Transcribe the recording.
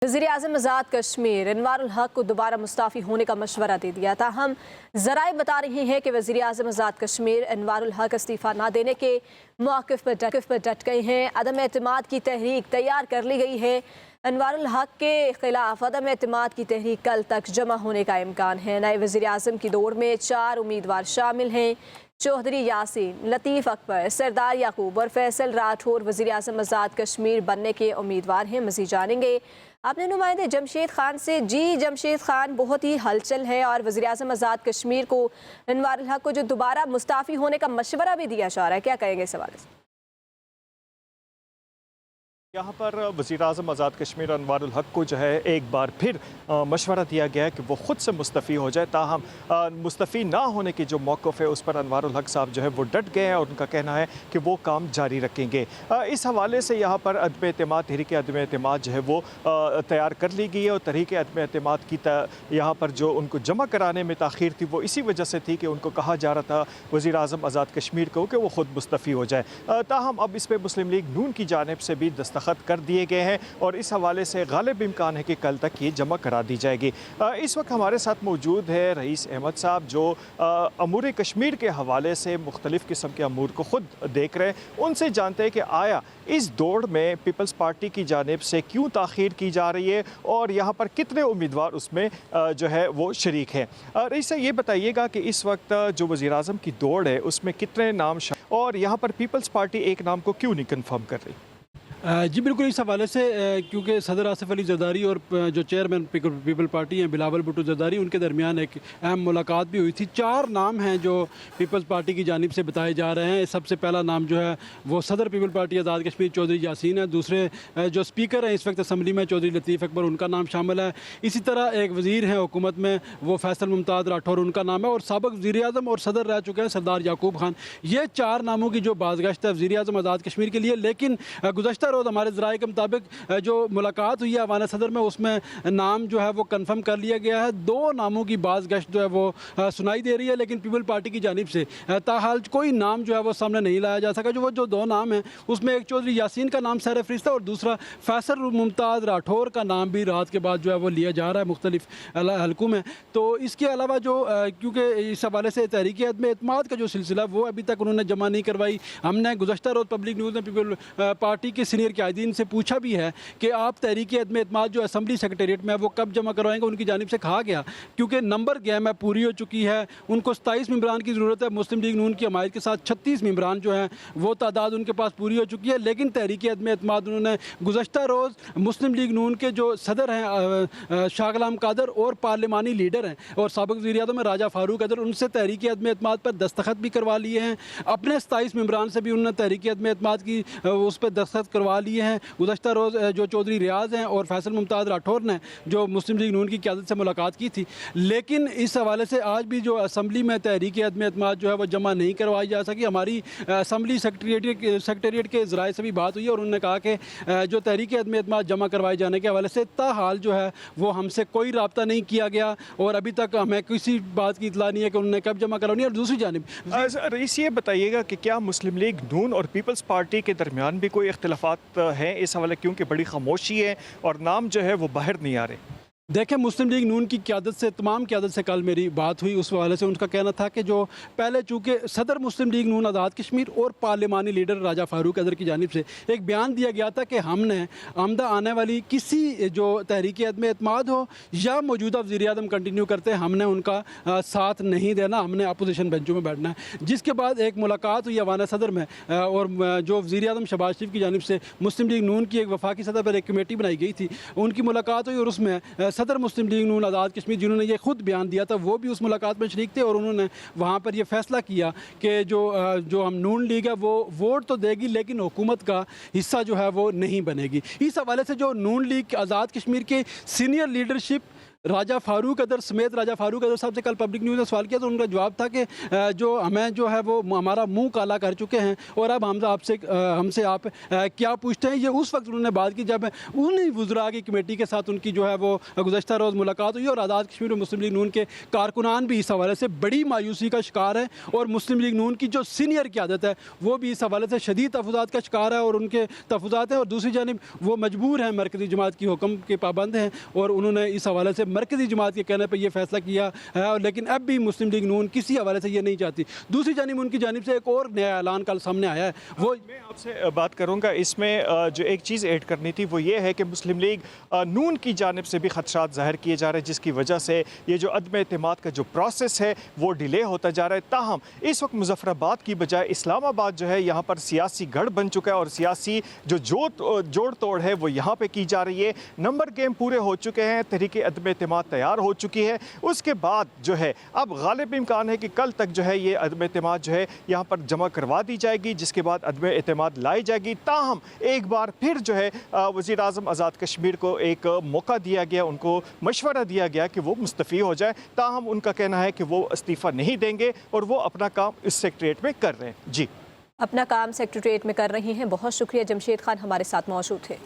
वज़ीर-ए-आज़म आज़ाद कश्मीर अनवारुल हक को दोबारा मुस्ताफ़ी होने का मशवरा दे दिया। ताहम ज़राए बता रही हैं कि वज़ीर-ए-आज़म आज़ाद कश्मीर अनवारुल हक इस्तीफ़ा न देने के मौक़िफ़ पर डट गए हैं। अदम एतमाद की तहरीक तैयार कर ली गई है। अनवारुल हक के ख़िलाफ़ अदम एतमाद की तहरीक कल तक जमा होने का इम्कान है। नए वज़ीर-ए-आज़म की दौड़ में 4 उम्मीदवार शामिल हैं। चौधरी यासीन, लतीफ़ अकबर, सरदार याकूब और फैसल राठौर वज़ीर-ए-आज़म आज़ाद कश्मीर बनने के उम्मीदवार हैं। मज़ीद जानेंगे अपने नुमाइंदे जमशेद खान से। जी जमशेद खान, बहुत ही हलचल है और वज़ीर-ए-आज़म आज़ाद कश्मीर को अनवारुल हक को जो दोबारा मुस्ताफ़ी होने का मशवरा भी दिया जा रहा है, क्या कहेंगे इस हवाले से? यहाँ पर वज़ीर-ए-आज़म आज़ाद कश्मीर अनवारुल हक को जो है एक बार फिर मशवरा दिया गया है कि वो ख़ुद से मुस्तफ़ी हो जाए। ताहम मुस्तफ़ी ना होने की जो मौक़िफ़ है उस पर अनवारुल हक साहब जो है वो डट गए हैं और उनका कहना है कि वो काम जारी रखेंगे। इस हवाले से यहाँ पर अदम एतमाद, तहरीक अदम एतमाद जो है वो तैयार कर ली गई है और तहरीक अदम एतमाद की यहाँ पर जो उनको जमा कराने में ताख़ीर थी वो इसी वजह से थी कि उनको कहा जा रहा था वज़ीर-ए-आज़म आज़ाद कश्मीर को कि वो ख़ुद मुस्तफ़ी हो जाए। ताहम अब इस पर मुस्लिम लीग नून की जानिब से भी दस्तखत कर दिए गए हैं और इस हवाले से गालिब इम्कान है कि कल तक ये जमा करा दी जाएगी। इस वक्त हमारे साथ मौजूद है रईस अहमद साहब, जो अमूर कश्मीर के हवाले से मुख्तलिफ़ किस्म के अमूर को ख़ुद देख रहे हैं। उनसे जानते हैं कि आया इस दौड़ में पीपल्स पार्टी की जानिब से क्यों ताख़ीर की जा रही है और यहाँ पर कितने उम्मीदवार उसमें जो है वो शरीक हैं। रईस, ये बताइएगा कि इस वक्त जो वज़ीर-ए-आज़म की दौड़ है उसमें कितने नाम और यहाँ पर पीपल्स पार्टी एक नाम को क्यों नहीं कन्फर्म कर रही? जी बिल्कुल, इस हवाले से क्योंकि सदर आसिफ अली जरदारी और जो चेयरमैन पीपल पार्टी हैं बिलावल भुट्टो जरदारी, उनके दरमियान एक अहम मुलाकात भी हुई थी। 4 नाम हैं जो पीपल्स पार्टी की जानिब से बताए जा रहे हैं। सबसे पहला नाम जो है वो सदर पीपल पार्टी आज़ाद कश्मीर चौधरी यासीन है। दूसरे जो स्पीकर हैं इस वक्त असम्बली में चौधरी लतीफ़ अकबर, उनका नाम शामिल है। इसी तरह एक वज़ीर हैं हुकूमत में, वो फैसल मुमताज़ राठौर, उनका नाम है। और साबिक़ वज़ीर-ए-आज़म और सदर रह चुके हैं सरदार याकूब खान। ये 4 नामों की जो बाज़गश्त है वज़ीर-ए-आज़म आज़ाद कश्मीर के लिए। लेकिन गुज़श्ता रोज़ हमारे ज़राए के मुताबिक जो मुलाकात हुई है अवान सदर में, उसमें नाम जो है वो कन्फर्म कर लिया गया है। 2 नामों की बाज़गश्त जो है वो सुनाई दे रही है, लेकिन पीपल पार्टी की जानिब से ताहाल कोई नाम जो है वो सामने नहीं लाया जा सका। जो 2 नाम हैं उसमें एक चौधरी यासीन का नाम सर फहरिस्त है और दूसरा फैसल मुमताज़ राठौर का नाम भी रात के बाद जो है वो लिया जा रहा है मुख्तलिफ हलकों में। तो इसके अलावा जो क्योंकि इस हवाले से तहरीक अदम एतमाद का जो सिलसिला वो अभी तक उन्होंने जमा नहीं करवाई। हमने गुज़श्ता रोज़ पब्लिक न्यूज़ में पीपल पार्टी के सीनियर क़ायदीन से पूछा भी है कि आप तहरीक अदम एतमाद जो असम्बली सेक्रेटेरिएट में है वो कब जमा करवाएंगे। उनकी जानिब से कहा गया क्योंकि नंबर गेम है, पूरी हो चुकी है, उनको 27 मेंबरान की ज़रूरत है। मुस्लिम लीग नून की हमायत के साथ 36 मेंबरान जो हैं वो तादाद उनके पास पूरी हो चुकी है। लेकिन तहरीक अदम एतमाद उन्होंने गुज़श्ता रोज़ मुस्लिम लीग नून के जो सदर हैं शाह गुलाम कादर और पार्लिमानी लीडर हैं और साबिक़ वज़ीर-ए-आज़म राजा फ़ारूक अदर, उनसे तहरीक अदम एतमाद पर दस्तखत भी करवा लिए हैं। अपने 27 मेंबरान से भी उन्होंने तहरीक अदम एतमाद की उस पर दस्तखत करवा लिए हैं। गुज़श्ता रोज़ जो चौधरी रियाज़ हैं और फैसल मुमताज़ राठौर ने जो मुस्लिम लीग नून की क़यादत से मुलाकात की थी, लेकिन इस हवाले से आज भी जो असम्बली में तहरीक अदम एतमाद जो है वो जमा नहीं करवाई जा सकी। हमारी असम्बली सेक्रेटेरिएट के ज़राए से भी बात हुई और उन्होंने कहा कि जो तहरीक अदम एतमाद जमा करवाए जाने के हवाले से ताहाल जो है वो हमसे कोई रब्ता नहीं किया गया और अभी तक हमें किसी बात की इतला नहीं है कि उन्होंने कब जमा करवानी है। और दूसरी जानिब रईस, ये बताइएगा कि क्या मुस्लिम लीग नून और पीपल्स पार्टी के दरमियान भी कोई इख्तिलाफात हैं इस हवाले, क्योंकि बड़ी खामोशी है और नाम जो है वो बाहर नहीं आ रहे? देखें, मुस्लिम लीग नून की क़यादत से, तमाम क़यादत से कल मेरी बात हुई। उस हवाले से उनका कहना था कि जो पहले चूँकि सदर मुस्लिम लीग नून आज़ाद कश्मीर और पार्लिमानी लीडर राजा फ़ारूक अदर की जानिब से एक बयान दिया गया था कि हमने आमदा आने वाली किसी जो तहरीक अदम एतमाद हो या मौजूदा वज़ीर-ए-आज़म कंटिन्यू करते हैं, हमने उनका साथ नहीं देना, हमने अपोजिशन बेंचों में बैठना है। जिसके बाद एक मुलाकात हुई अवान सदर में और जो वज़ीर-ए-आज़म शहबाज शरीफ की जानिब से मुस्लिम लीग नून की एक वफाकी सतह पर एक कमेटी बनाई गई थी, उनकी मुलाकात हुई और उसमें सदर मुस्लिम लीग नून आज़ाद कश्मीर जिन्होंने ये खुद बयान दिया था वो भी उस मुलाकात में शरीक थे और उन्होंने वहाँ पर ये फैसला किया कि जो हम नून लीग है वो वोट तो देगी लेकिन हुकूमत का हिस्सा जो है वो नहीं बनेगी। इस हवाले से जो नून लीग आज़ाद कश्मीर के सीनियर लीडरशिप राजा फारूक अदर समेत राजा फारूक अदर साहब से कल पब्लिक न्यूज़ ने सवाल किया तो उनका जवाब था कि जो हमें जो है वो हमारा मुंह काला कर चुके हैं और अब हमसे आप क्या पूछते हैं। ये उस वक्त उन्होंने बात की जब उन्हीं वुज़रा की कमेटी के साथ उनकी जो है वो गुज़श्ता रोज़ मुलाकात हुई और आज़ाद कश्मीर में मुस्लिम लीग नून के कारकुनान भी इस हवाले से बड़ी मायूसी का शिकार है और मुस्लिम लीग नून की जो सीनियर क़यादत है वो भी इस हवाले से शदीद तहफ़्फ़ुज़ात का शिकार है और उनके तहफ़्फ़ुज़ात हैं और दूसरी जानिब वो मजबूर हैं, मरकज़ी जमात की हुक्म के पाबंद हैं और उन्होंने इस हवाले से मरकज़ी जमात के कहने पर यह फैसला किया है। और लेकिन अब भी मुस्लिम लीग नून किसी हवाले से ये नहीं चाहती। दूसरी जानिब उनकी जानिब से एक और नया ऐलान कल सामने आया है। वो मैं आपसे बात करूंगा, इसमें जो एक चीज़ ऐड करनी थी वो ये है कि मुस्लिम लीग नून की जानिब से भी खदशात ज़ाहिर किए जा रहे हैं जिसकी वजह से ये जो अदम एतमाद का जो प्रोसेस है वो डिले होता जा रहा है। ताहम इस वक्त मुजफ्फराबाद की बजाय इस्लामाबाद जो है यहाँ पर सियासी गढ़ बन चुका है और सियासी जो जोड़ तोड़ है वो यहाँ पर की जा रही है। नंबर गेम पूरे हो चुके हैं, तहरीक अदम एतमाद तैयार हो चुकी है। उसके बाद जो है अब गालिब इम्कान है कि कल तक जो है ये अदम एतमाद जो है यहाँ पर जमा करवा दी जाएगी जिसके बाद अदम एतमाद लाई जाएगी। ताहम एक बार फिर जो है वज़ीर आज़म आज़ाद कश्मीर को एक मौका दिया गया, उनको मशवरा दिया गया कि वो मुस्तफ़ी हो जाए। ताहम उनका कहना है कि वो इस्तीफ़ा नहीं देंगे और वो अपना काम इस सेक्रेटरीट में कर रहे हैं। जी, अपना काम सेक्रेटरीट में कर रही हैं। बहुत शुक्रिया, जमशेद खान हमारे साथ मौजूद थे।